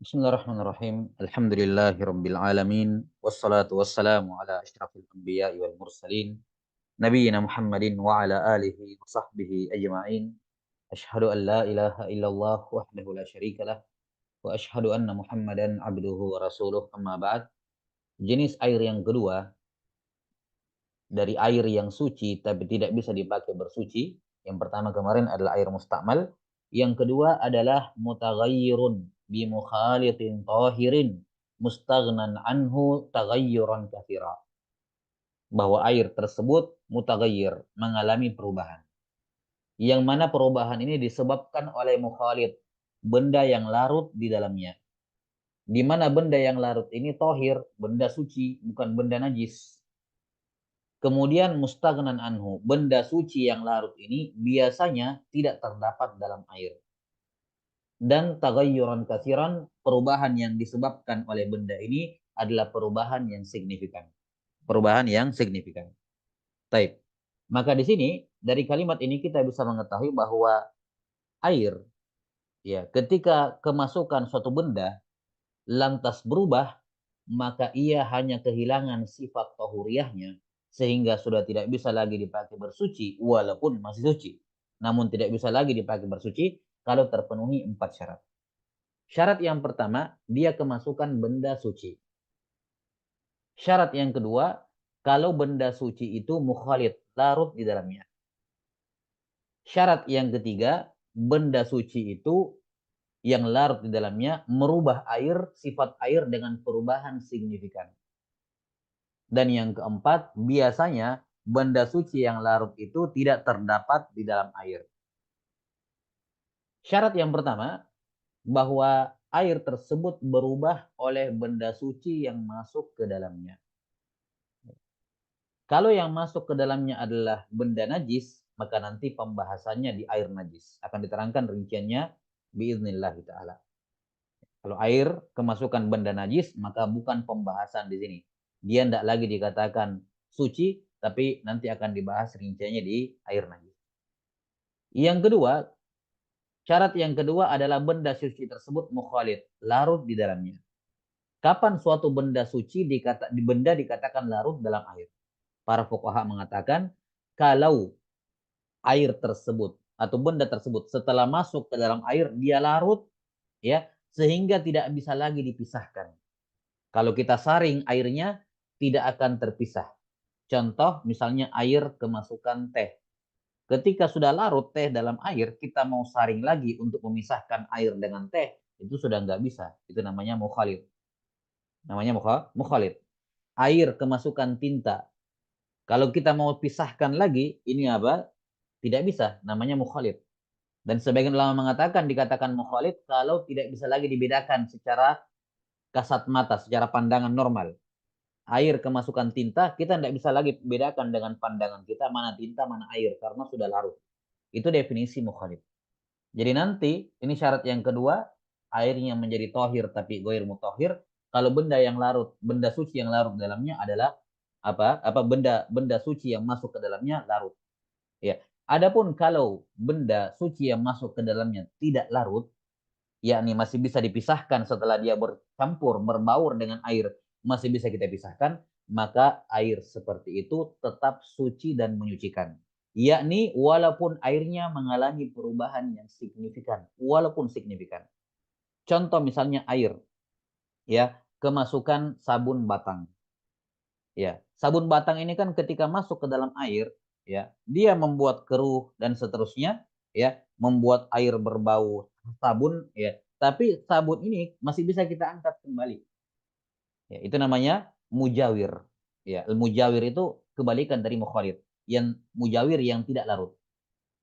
Bismillahirrahmanirrahim. Alhamdulillahirabbil alamin wassalatu wassalamu ala asyrafil anbiya'i wal mursalin nabiyyina Muhammadin wa ala alihi wa sahbihi ajma'in. Asyhadu an la ilaha illallah wahdahu la syarikalah wa asyhadu anna Muhammadan abduhu wa rasuluh amma ba'd. Jenis air yang kedua dari air yang suci tapi tidak bisa dipakai bersuci. Yang pertama kemarin adalah air mustakmal. Yang kedua adalah mutaghayyirun bi mukhalitin tahirin mustaghnan anhu taghayyuran katsira. Bahwa air tersebut mutaghayyir, mengalami perubahan. Yang mana perubahan ini disebabkan oleh mukhalid, benda yang larut di dalamnya. Di mana benda yang larut ini tohir, benda suci, bukan benda najis. Kemudian mustaghnan anhu, benda suci yang larut ini biasanya tidak terdapat dalam air. Dan taghayyuran katsiran, perubahan yang disebabkan oleh benda ini adalah perubahan yang signifikan. Perubahan yang signifikan. Taib. Maka di sini dari kalimat ini kita bisa mengetahui bahwa air ya ketika kemasukan suatu benda lantas berubah, maka ia hanya kehilangan sifat tahuriyahnya sehingga sudah tidak bisa lagi dipakai bersuci walaupun masih suci. Namun tidak bisa lagi dipakai bersuci kalau terpenuhi 4 syarat. Syarat yang pertama, dia kemasukan benda suci. Syarat yang kedua, kalau benda suci itu mukhalid, larut di dalamnya. Syarat yang ketiga, benda suci itu yang larut di dalamnya merubah air, sifat air dengan perubahan signifikan. Dan yang keempat, biasanya benda suci yang larut itu tidak terdapat di dalam air. Syarat yang pertama, bahwa air tersebut berubah oleh benda suci yang masuk ke dalamnya. Kalau yang masuk ke dalamnya adalah benda najis, maka nanti pembahasannya di air najis. Akan diterangkan rinciannya biiznillah ta'ala. Kalau air kemasukan benda najis, maka bukan pembahasan di sini. Dia tidak lagi dikatakan suci, tapi nanti akan dibahas rinciannya di air najis. Yang kedua, syarat yang kedua adalah benda suci tersebut mukhalid, larut di dalamnya. Kapan suatu benda suci dikatakan larut dalam air? Para fuqaha mengatakan kalau air tersebut atau benda tersebut setelah masuk ke dalam air dia larut ya sehingga tidak bisa lagi dipisahkan. Kalau kita saring airnya tidak akan terpisah. Contoh misalnya air kemasukan teh. Ketika sudah larut teh dalam air, kita mau saring lagi untuk memisahkan air dengan teh, itu sudah nggak bisa. Itu namanya mukhalid. Namanya mukhalid. Air kemasukan tinta. Kalau kita mau pisahkan lagi, ini apa? Tidak bisa. Namanya mukhalid. Dan sebagian ulama mengatakan dikatakan mukhalid kalau tidak bisa lagi dibedakan secara kasat mata, secara pandangan normal. Air kemasukan tinta, kita tidak bisa lagi bedakan dengan pandangan kita mana tinta, mana air, karena sudah larut. Itu definisi mukhalid. Jadi nanti, ini syarat yang kedua, airnya menjadi tohir tapi goir mutohir. Kalau benda yang larut, benda suci yang larut dalamnya adalah benda suci yang masuk ke dalamnya larut. Ya. Adapun kalau benda suci yang masuk ke dalamnya tidak larut, yakni masih bisa dipisahkan setelah dia bercampur, berbaur dengan air, masih bisa kita pisahkan, maka air seperti itu tetap suci dan menyucikan. Yakni walaupun airnya mengalami perubahan yang signifikan, walaupun signifikan. Contoh misalnya air, ya, kemasukan sabun batang. Ya, sabun batang ini kan ketika masuk ke dalam air, ya, dia membuat keruh dan seterusnya, ya, membuat air berbau sabun, ya. Tapi sabun ini masih bisa kita angkat kembali. Ya, itu namanya mujawir. Ya, mujawir itu kebalikan dari mukhalid. Yang mujawir yang tidak larut.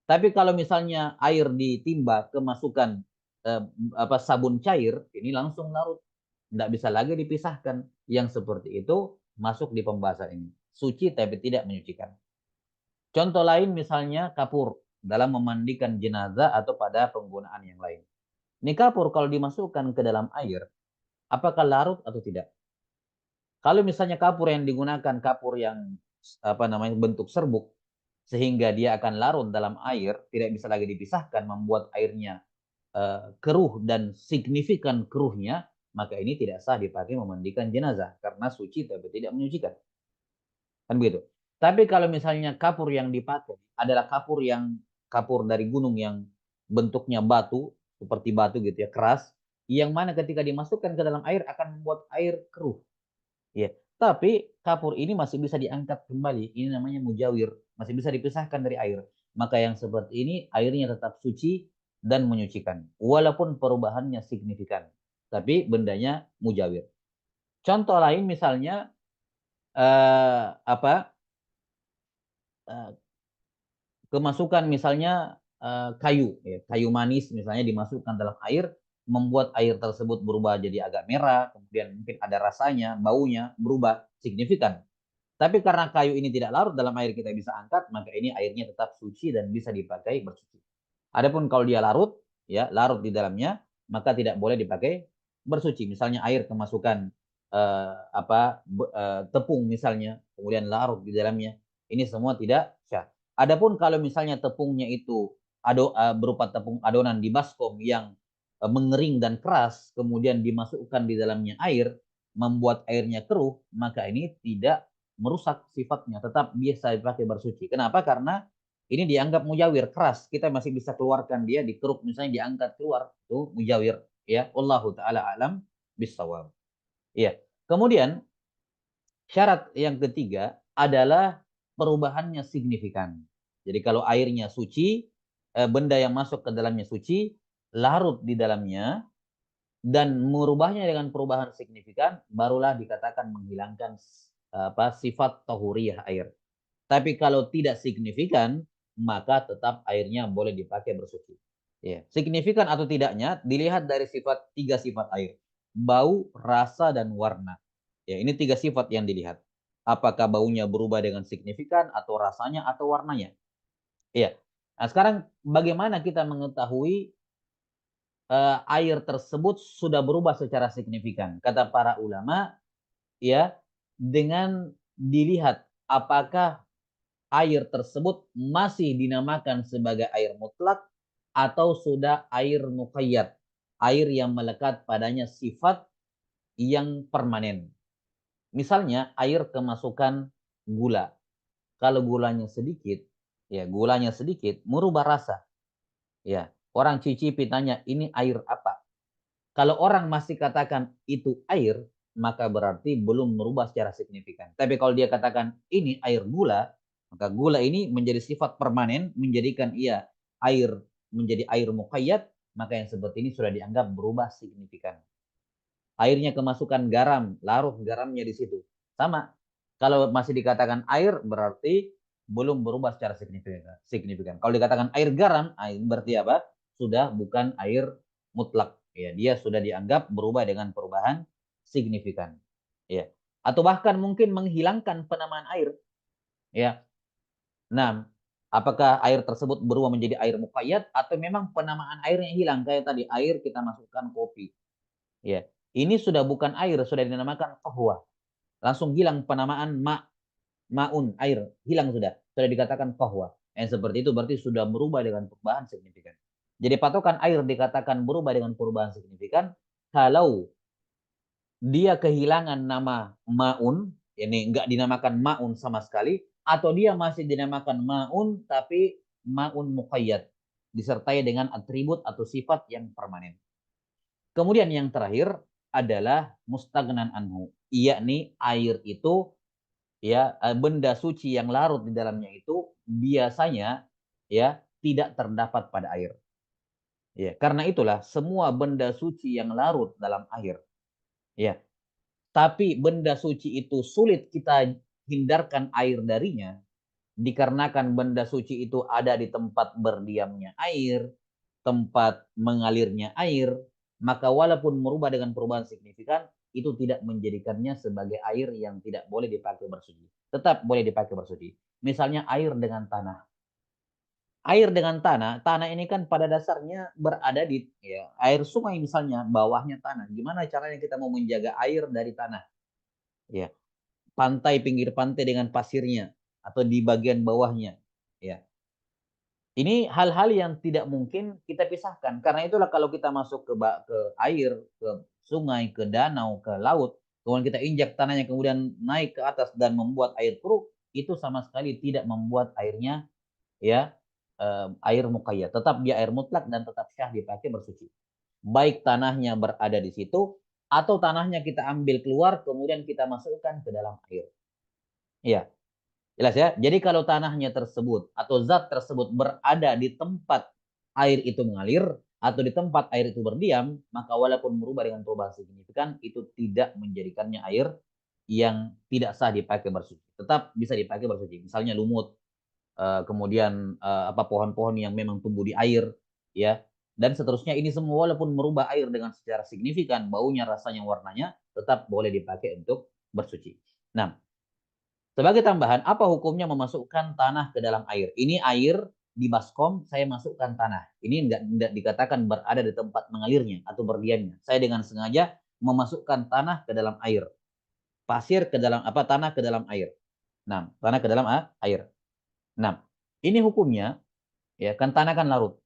Tapi kalau misalnya air ditimba kemasukan eh, sabun cair, ini langsung larut. Tidak bisa lagi dipisahkan. Yang seperti itu masuk di pembahasan ini. Suci tapi tidak menyucikan. Contoh lain misalnya kapur dalam memandikan jenazah atau pada penggunaan yang lain. Ini kapur kalau dimasukkan ke dalam air, apakah larut atau tidak? Kalau misalnya kapur yang digunakan kapur yang bentuk serbuk sehingga dia akan larut dalam air, tidak bisa lagi dipisahkan, membuat airnya keruh dan signifikan keruhnya, maka ini tidak sah dipakai memandikan jenazah karena suci tapi tidak menyucikan. Kan begitu. Tapi kalau misalnya kapur yang dipakai adalah kapur dari gunung yang bentuknya batu, seperti batu gitu ya, keras, yang mana ketika dimasukkan ke dalam air akan membuat air keruh. Ya, tapi kapur ini masih bisa diangkat kembali. Ini namanya mujawir, masih bisa dipisahkan dari air. Maka yang seperti ini airnya tetap suci dan menyucikan, walaupun perubahannya signifikan. Tapi bendanya mujawir. Contoh lain misalnya apa? eh, Kemasukan misalnya kayu, ya, kayu manis misalnya dimasukkan dalam air, membuat air tersebut berubah jadi agak merah, kemudian mungkin ada rasanya, baunya berubah signifikan. Tapi karena kayu ini tidak larut dalam air kita bisa angkat, maka ini airnya tetap suci dan bisa dipakai bersuci. Adapun kalau dia larut, ya larut di dalamnya, maka tidak boleh dipakai bersuci. Misalnya air kemasukan tepung misalnya, kemudian larut di dalamnya, ini semua tidak syah. Adapun kalau misalnya tepungnya itu berupa tepung adonan di baskom yang mengering dan keras, kemudian dimasukkan di dalamnya air, membuat airnya keruh, maka ini tidak merusak sifatnya, tetap biasa dipakai bersuci. Kenapa? Karena ini dianggap mujawir keras, kita masih bisa keluarkan dia dikeruk misalnya diangkat keluar, itu mujawir ya. Wallahu taala alam bisawab. Iya. Kemudian syarat yang ketiga adalah perubahannya signifikan. Jadi kalau airnya suci, benda yang masuk ke dalamnya suci, larut di dalamnya dan merubahnya dengan perubahan signifikan, barulah dikatakan menghilangkan sifat tahuriyah air. Tapi kalau tidak signifikan, maka tetap airnya boleh dipakai bersuci. Ya. Signifikan atau tidaknya dilihat dari tiga sifat air. Bau, rasa, dan warna. Ya, ini tiga sifat yang dilihat. Apakah baunya berubah dengan signifikan, atau rasanya, atau warnanya. Ya. Nah, sekarang bagaimana kita mengetahui air tersebut sudah berubah secara signifikan? Kata para ulama, ya, dengan dilihat apakah air tersebut masih dinamakan sebagai air mutlak atau sudah air muqayyad, air yang melekat padanya sifat yang permanen. Misalnya air kemasukan gula. Kalau gulanya sedikit, ya gulanya sedikit merubah rasa. Ya, orang cicipi tanya, "Ini air apa?" Kalau orang masih katakan itu air, maka berarti belum merubah secara signifikan. Tapi kalau dia katakan ini air gula, maka gula ini menjadi sifat permanen, menjadikan ia air menjadi air muqayyad, maka yang seperti ini sudah dianggap berubah signifikan. Airnya kemasukan garam, larut garamnya di situ. Sama. Kalau masih dikatakan air, berarti belum berubah secara signifikan. Kalau dikatakan air garam, berarti apa? Sudah bukan air mutlak. Ya, dia sudah dianggap berubah dengan perubahan signifikan. Ya. Atau bahkan mungkin menghilangkan penamaan air. Ya. Nah, apakah air tersebut berubah menjadi air muqayyad atau memang penamaan airnya hilang kayak tadi air kita masukkan kopi. Ya. Ini sudah bukan air, sudah dinamakan qahwa. Langsung hilang penamaan maun, air, hilang sudah. Sudah dikatakan qahwa. Yang seperti itu berarti sudah berubah dengan perubahan signifikan. Jadi patokan air dikatakan berubah dengan perubahan signifikan kalau dia kehilangan nama maun, ini enggak dinamakan maun sama sekali, atau dia masih dinamakan maun tapi maun muqayyad, disertai dengan atribut atau sifat yang permanen. Kemudian yang terakhir adalah mustagnan anhu, yakni air itu ya benda suci yang larut di dalamnya itu biasanya ya tidak terdapat pada air. Ya, karena itulah semua benda suci yang larut dalam air ya, tapi benda suci itu sulit kita hindarkan air darinya dikarenakan benda suci itu ada di tempat berdiamnya air, tempat mengalirnya air, maka walaupun merubah dengan perubahan signifikan, itu tidak menjadikannya sebagai air yang tidak boleh dipakai bersuci. Tetap boleh dipakai bersuci. Misalnya air dengan tanah. Air dengan tanah, tanah ini kan pada dasarnya berada di ya, air sungai misalnya, bawahnya tanah. Gimana caranya kita mau menjaga air dari tanah? Ya, pantai pinggir pantai dengan pasirnya atau di bagian bawahnya. Ya, Ini hal-hal yang tidak mungkin kita pisahkan. Karena itulah kalau kita masuk ke air, ke sungai, ke danau, ke laut, kemudian kita injak tanahnya, kemudian naik ke atas dan membuat air keruh, itu sama sekali tidak membuat airnya ya air muqayyad. Tetap dia air mutlak dan tetap syah dipakai bersuci. Baik tanahnya berada di situ atau tanahnya kita ambil keluar kemudian kita masukkan ke dalam air. Iya. Jelas ya? Jadi kalau tanahnya tersebut atau zat tersebut berada di tempat air itu mengalir atau di tempat air itu berdiam, maka walaupun berubah dengan perubahan signifikan, itu tidak menjadikannya air yang tidak sah dipakai bersuci. Tetap bisa dipakai bersuci. Misalnya lumut, kemudian apa pohon-pohon yang memang tumbuh di air, ya, dan seterusnya. Ini semua walaupun merubah air dengan secara signifikan, baunya, rasanya, warnanya, tetap boleh dipakai untuk bersuci. Nah, sebagai tambahan, apa hukumnya memasukkan tanah ke dalam air? Ini air di baskom, saya masukkan tanah. Ini enggak dikatakan berada di tempat mengalirnya atau berdiamnya. Saya dengan sengaja memasukkan tanah ke dalam air. Pasir ke dalam apa? Tanah ke dalam air. Nah, tanah ke dalam air. Nah, ini hukumnya ya kan tanah kan larut.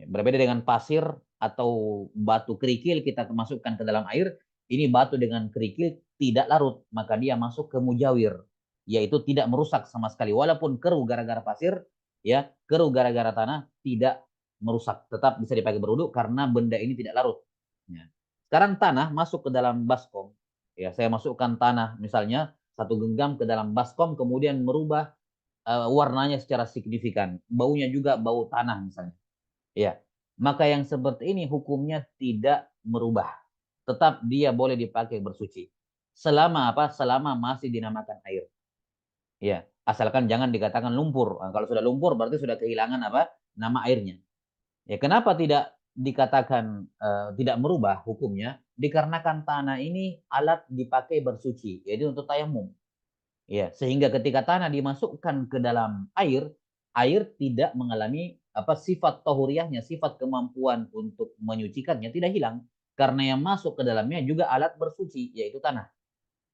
Berbeda dengan pasir atau batu kerikil kita masukkan ke dalam air, ini batu dengan kerikil tidak larut, maka dia masuk ke mujawir, yaitu tidak merusak sama sekali. Walaupun keruh gara-gara pasir, ya keruh gara-gara tanah tidak merusak, tetap bisa dipakai berwudu karena benda ini tidak larut. Ya. Sekarang tanah masuk ke dalam baskom, ya saya masukkan tanah misalnya 1 genggam ke dalam baskom, kemudian merubah warnanya secara signifikan, baunya juga bau tanah misalnya. Ya, maka yang seperti ini hukumnya tidak merubah. Tetap dia boleh dipakai bersuci. Selama apa? Selama masih dinamakan air. Ya, asalkan jangan dikatakan lumpur. Nah, kalau sudah lumpur berarti sudah kehilangan apa? Nama airnya. Ya, kenapa tidak dikatakan tidak merubah hukumnya? Dikarenakan tanah ini alat dipakai bersuci, yaitu untuk tayamum. Ya, sehingga ketika tanah dimasukkan ke dalam air, air tidak mengalami apa sifat tahuriyahnya, sifat kemampuan untuk menyucikannya tidak hilang. Karena yang masuk ke dalamnya juga alat bersuci, yaitu tanah.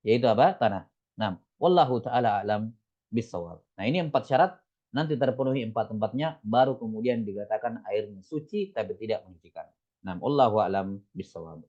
Yaitu apa? Tanah. Nah, wallahu taala alam bisawab. Nah, ini 4 syarat, nanti terpenuhi 4-empatnya baru kemudian dikatakan airnya suci tapi tidak menyucikan. Nah, wallahu alam bisawab.